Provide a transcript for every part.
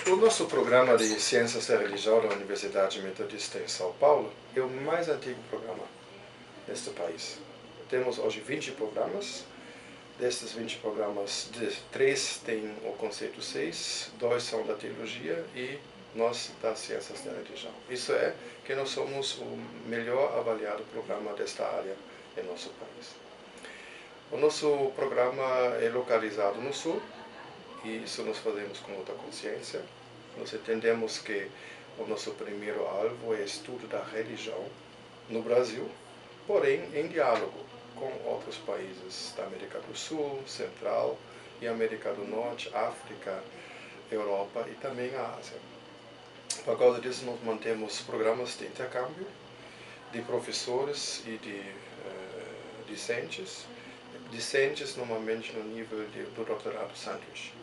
O nosso programa de Ciências da Religião da Universidade Metodista em São Paulo é o mais antigo programa neste país. Temos hoje 20 programas. Destes 20 programas, 3 têm o conceito 6, 2 são da teologia e nós das ciências da religião. Isso é que nós somos o melhor avaliado programa desta área em nosso país. O nosso programa é localizado no Sul e isso nós fazemos com muita consciência. Nós entendemos que o nosso primeiro alvo é estudo da religião no Brasil, porém em diálogo com outros países da América do Sul, Central e América do Norte, África, Europa e também a Ásia. Por causa disso, nós mantemos programas de intercâmbio de professores e de discentes normalmente no nível do doutorado sanduíche.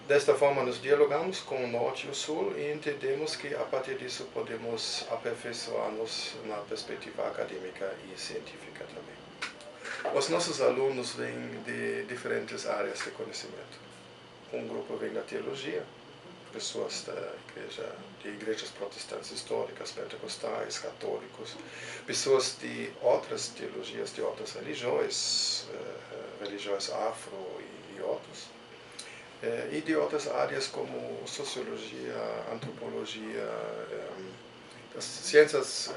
Desta forma, nos dialogamos com o Norte e o Sul e entendemos que, a partir disso, podemos aperfeiçoar-nos na perspectiva acadêmica e científica também. Os nossos alunos vêm de diferentes áreas de conhecimento. Um grupo vem da teologia, pessoas de igrejas protestantes históricas, pentecostais, católicos, pessoas de outras teologias, de outras religiões, religiões afro e outros. E de outras áreas como sociologia, antropologia, as ciências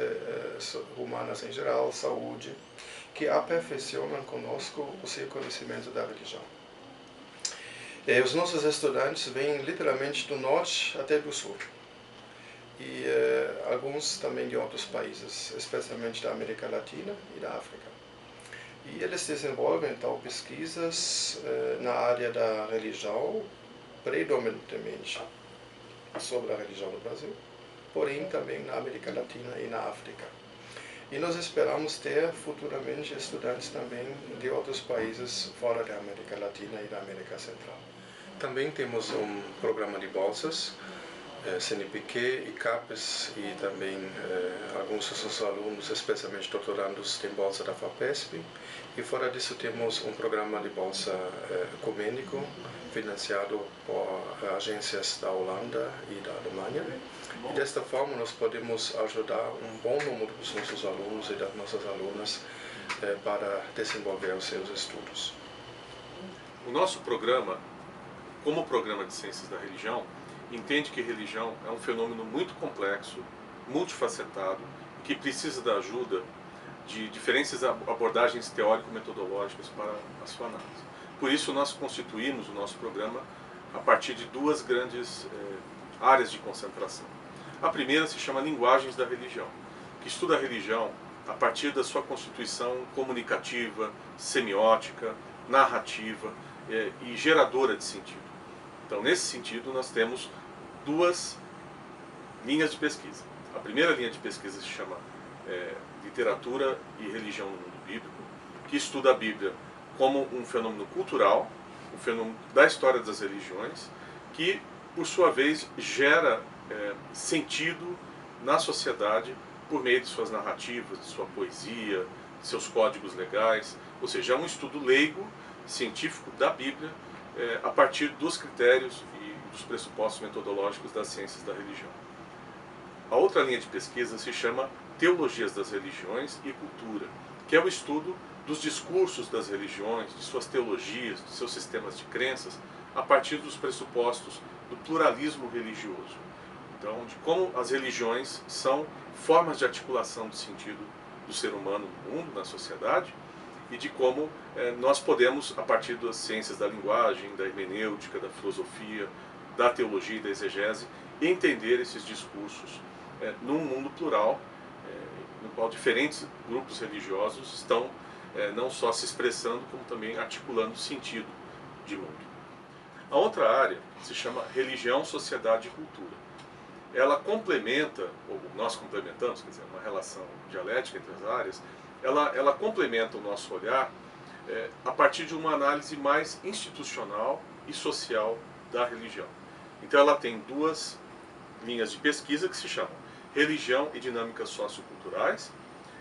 humanas em geral, saúde, que aperfeiçoam conosco o seu conhecimento da religião. Os nossos estudantes vêm literalmente do norte até do sul. E alguns também de outros países, especialmente da América Latina e da África. E eles desenvolvem, então, pesquisas na área da religião, predominantemente sobre a religião no Brasil, porém também na América Latina e na África. E nós esperamos ter futuramente estudantes também de outros países fora da América Latina e da América Central. Também temos um programa de bolsas, CNPq e CAPES, e também alguns dos nossos alunos, especialmente doutorandos, têm bolsa da FAPESP. E fora disso temos um programa de bolsa ecumênico, financiado por agências da Holanda e da Alemanha. E desta forma nós podemos ajudar um bom número dos nossos alunos e das nossas alunas para desenvolver os seus estudos. O nosso programa, como programa de Ciências da Religião, entende que religião é um fenômeno muito complexo, multifacetado, que precisa da ajuda de diferentes abordagens teórico-metodológicas para a sua análise. Por isso, nós constituímos o nosso programa a partir de duas grandes áreas de concentração. A primeira se chama Linguagens da Religião, que estuda a religião a partir da sua constituição comunicativa, semiótica, narrativa e geradora de sentido. Então, nesse sentido, nós temos duas linhas de pesquisa. A primeira linha de pesquisa se chama Literatura e Religião no Mundo Bíblico, que estuda a Bíblia como um fenômeno cultural, um fenômeno da história das religiões, que, por sua vez, gera sentido na sociedade por meio de suas narrativas, de sua poesia, de seus códigos legais, ou seja, é um estudo leigo, científico da Bíblia, a partir dos critérios e dos pressupostos metodológicos das ciências da religião. A outra linha de pesquisa se chama Teologias das Religiões e Cultura, que é o estudo dos discursos das religiões, de suas teologias, de seus sistemas de crenças, a partir dos pressupostos do pluralismo religioso. Então, de como as religiões são formas de articulação do sentido do ser humano no mundo, na sociedade, e de como nós podemos, a partir das ciências da linguagem, da hermenêutica, da filosofia, da teologia e da exegese, entender esses discursos num mundo plural, no qual diferentes grupos religiosos estão não só se expressando, como também articulando sentido de mundo. A outra área se chama Religião, Sociedade e Cultura. Ela complementa, ou nós complementamos, quer dizer, uma relação dialética entre as áreas, ela complementa o nosso olhar a partir de uma análise mais institucional e social da religião. Então ela tem duas linhas de pesquisa que se chamam Religião e Dinâmicas Socioculturais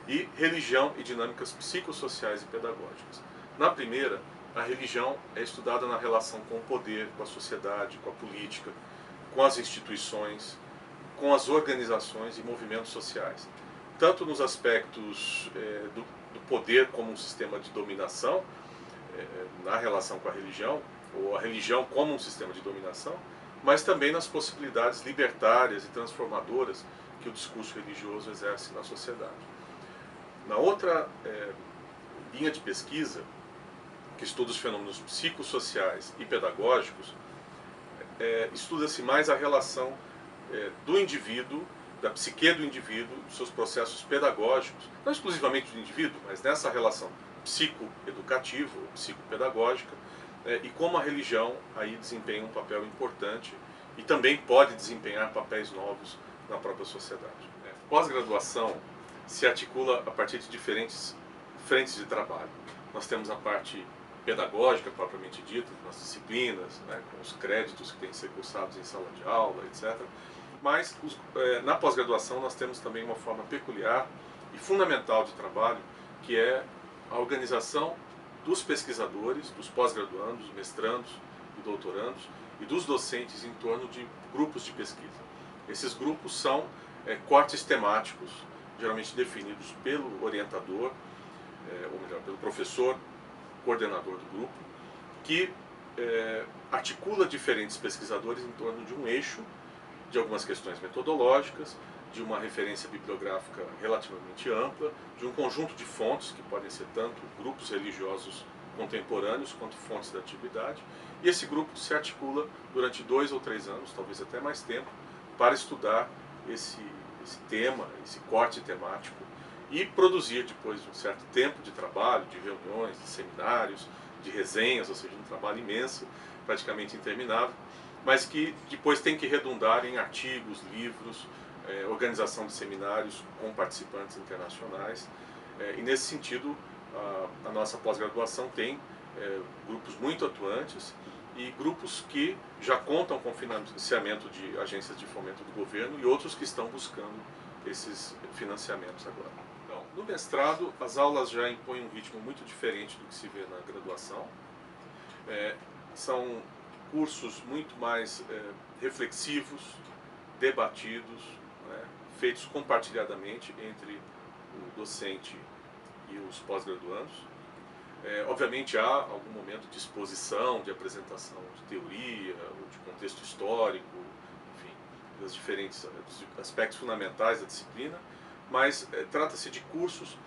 e Religião e Dinâmicas Psicossociais e Pedagógicas. Na primeira, a religião é estudada na relação com o poder, com a sociedade, com a política, com as instituições, com as organizações e movimentos sociais. Tanto nos aspectos do poder como um sistema de dominação, na relação com a religião, ou a religião como um sistema de dominação, mas também nas possibilidades libertárias e transformadoras que o discurso religioso exerce na sociedade. Na outra linha de pesquisa, que estuda os fenômenos psicossociais e pedagógicos, estuda-se mais a relação do indivíduo, da psique do indivíduo, dos seus processos pedagógicos, não exclusivamente do indivíduo, mas nessa relação psicoeducativa, ou psicopedagógica, e como a religião aí desempenha um papel importante e também pode desempenhar papéis novos na própria sociedade. Pós-graduação se articula a partir de diferentes frentes de trabalho. Nós temos a parte pedagógica propriamente dita, nas disciplinas, com os créditos que têm que ser cursados em sala de aula, etc. Mas na pós-graduação nós temos também uma forma peculiar e fundamental de trabalho, que é a organização dos pesquisadores, dos pós-graduandos, mestrandos e doutorandos, e dos docentes em torno de grupos de pesquisa. Esses grupos são cortes temáticos, geralmente definidos pelo orientador, ou melhor, pelo professor coordenador do grupo, que articula diferentes pesquisadores em torno de um eixo, de algumas questões metodológicas, de uma referência bibliográfica relativamente ampla, de um conjunto de fontes, que podem ser tanto grupos religiosos contemporâneos quanto fontes da atividade, e esse grupo se articula durante 2 ou 3 anos, talvez até mais tempo, para estudar esse tema, esse corte temático, e produzir, depois de um certo tempo de trabalho, de reuniões, de seminários, de resenhas, ou seja, um trabalho imenso, praticamente interminável, mas que depois tem que redundar em artigos, livros, organização de seminários com participantes internacionais. E nesse sentido, a nossa pós-graduação tem grupos muito atuantes e grupos que já contam com financiamento de agências de fomento do governo e outros que estão buscando esses financiamentos agora. Então, no mestrado, as aulas já impõem um ritmo muito diferente do que se vê na graduação. São cursos muito mais reflexivos, debatidos, feitos compartilhadamente entre o docente e os pós-graduandos. Obviamente há algum momento de exposição, de apresentação de teoria, ou de contexto histórico, enfim, dos diferentes aspectos fundamentais da disciplina, mas trata-se de cursos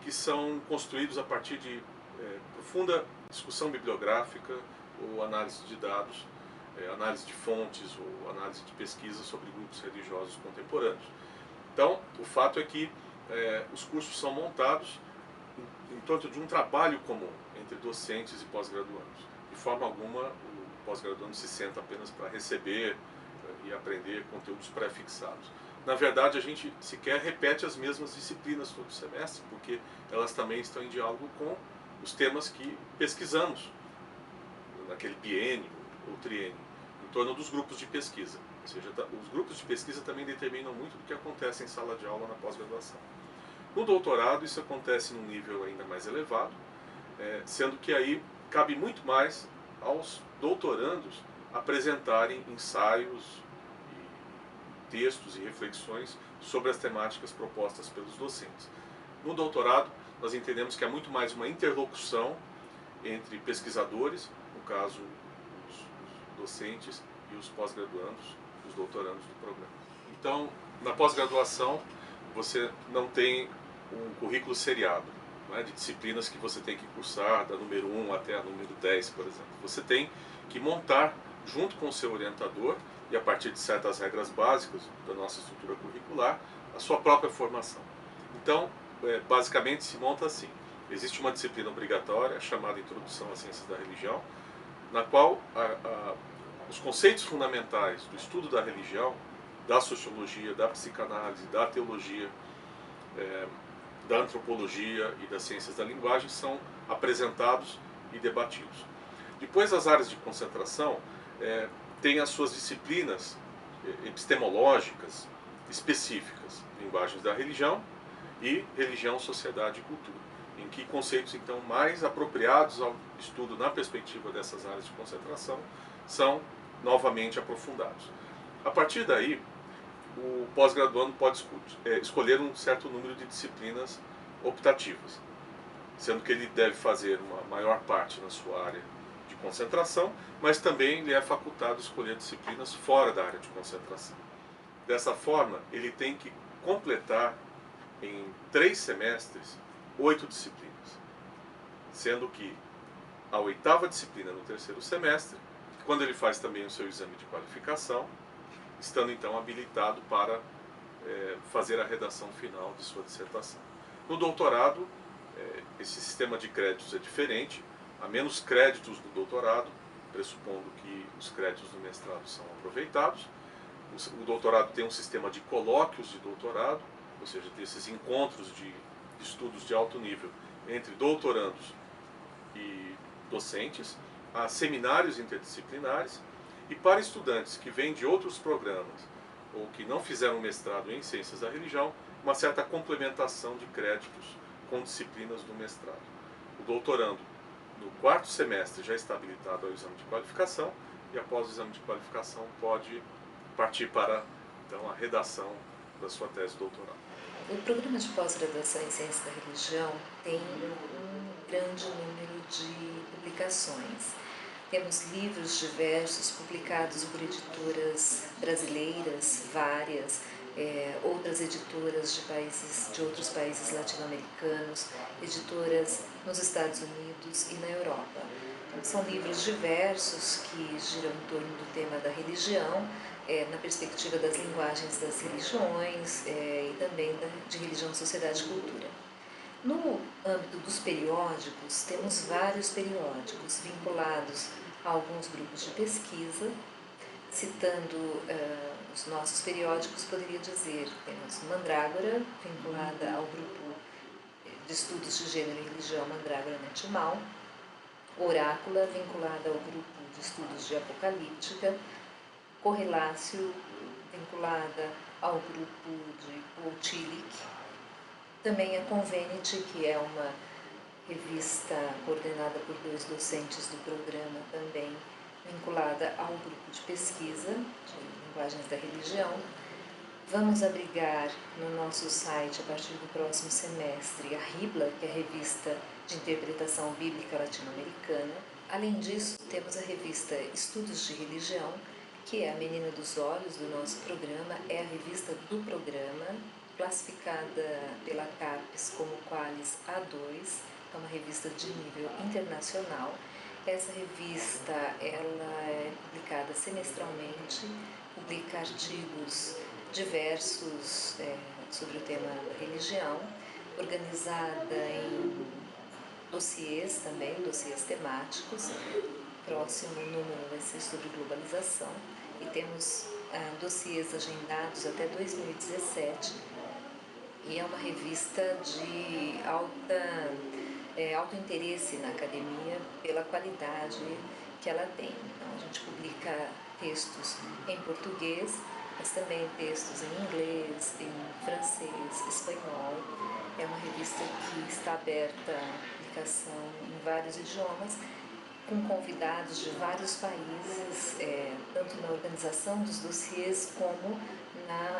que são construídos a partir de profunda discussão bibliográfica ou análise de dados, análise de fontes ou análise de pesquisa sobre grupos religiosos contemporâneos. Então, o fato é que os cursos são montados em torno de um trabalho comum entre docentes e pós-graduandos. De forma alguma, o pós-graduando se senta apenas para receber e aprender conteúdos pré-fixados. Na verdade, a gente sequer repete as mesmas disciplinas todo semestre, porque elas também estão em diálogo com os temas que pesquisamos naquele biênio ou triênio, em torno dos grupos de pesquisa. Ou seja, os grupos de pesquisa também determinam muito do que acontece em sala de aula na pós-graduação. No doutorado, isso acontece num nível ainda mais elevado, sendo que aí cabe muito mais aos doutorandos apresentarem ensaios, textos e reflexões sobre as temáticas propostas pelos docentes. No doutorado, nós entendemos que há muito mais uma interlocução entre pesquisadores, no caso os docentes e os pós-graduandos, os doutorandos do programa. Então, na pós-graduação, você não tem um currículo seriado, de disciplinas que você tem que cursar da número 1 até a número 10, por exemplo. Você tem que montar, junto com o seu orientador, e a partir de certas regras básicas da nossa estrutura curricular, a sua própria formação. Então, basicamente se monta assim. Existe uma disciplina obrigatória, chamada Introdução às Ciências da Religião, na qual os conceitos fundamentais do estudo da religião, da sociologia, da psicanálise, da teologia, da antropologia e das ciências da linguagem são apresentados e debatidos. Depois, as áreas de concentração têm as suas disciplinas epistemológicas específicas, linguagens da religião e religião, sociedade e cultura. em que conceitos então mais apropriados ao estudo na perspectiva dessas áreas de concentração são novamente aprofundados. A partir daí, o pós-graduando pode escolher um certo número de disciplinas optativas, sendo que ele deve fazer uma maior parte na sua área de concentração, mas também lhe é facultado escolher disciplinas fora da área de concentração. Dessa forma, ele tem que completar em 3 semestres 8 disciplinas, sendo que a 8ª disciplina no 3º semestre, quando ele faz também o seu exame de qualificação, estando então habilitado para fazer a redação final de sua dissertação. No doutorado, esse sistema de créditos é diferente, há menos créditos no doutorado, pressupondo que os créditos do mestrado são aproveitados. O doutorado tem um sistema de colóquios de doutorado, ou seja, desses encontros de estudos de alto nível entre doutorandos e docentes, há seminários interdisciplinares, e para estudantes que vêm de outros programas ou que não fizeram mestrado em Ciências da Religião, uma certa complementação de créditos com disciplinas do mestrado. O doutorando, no 4º semestre, já está habilitado ao exame de qualificação, e após o exame de qualificação pode partir para então, a redação da sua tese doutoral. O programa de pós-graduação em Ciência da Religião tem um grande número de publicações. Temos livros diversos publicados por editoras brasileiras, várias, outras editoras de outros países latino-americanos, editoras nos Estados Unidos e na Europa. Então, são livros diversos que giram em torno do tema da religião, na perspectiva das linguagens das religiões e também de religião, sociedade e cultura. No âmbito dos periódicos, temos vários periódicos vinculados a alguns grupos de pesquisa. Citando os nossos periódicos, poderia dizer que temos Mandrágora, vinculada ao grupo de estudos de gênero e religião Mandrágora Netimal, Orácula, vinculada ao grupo de estudos de apocalíptica, Correlácio, vinculada ao grupo de Paul Tillich, também a Convenit, que é uma revista coordenada por 2 docentes do programa, também vinculada ao grupo de pesquisa de linguagens da religião. Vamos abrigar no nosso site, a partir do próximo semestre, a RIBLA, que é a Revista de Interpretação Bíblica Latino-Americana. Além disso, temos a revista Estudos de Religião, que é a menina dos olhos do nosso programa, é a revista do programa, classificada pela CAPES como Qualis A2, é uma revista de nível internacional. Essa revista ela é publicada semestralmente, publica artigos diversos sobre o tema da religião, organizada em dossiês também, dossiês temáticos. O próximo número vai ser sobre globalização e temos dossiês agendados até 2017 e é uma revista de alto interesse na academia pela qualidade que ela tem. Então, a gente publica textos em português, mas também textos em inglês, em francês, espanhol. É uma revista que está aberta à publicação em vários idiomas, com convidados de vários países, tanto na organização dos dossiês como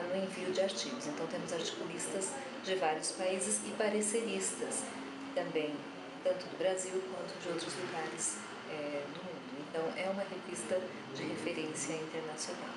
no envio de artigos. Então, temos articulistas de vários países e pareceristas também, tanto do Brasil quanto de outros lugares do mundo. Então, é uma revista de referência internacional.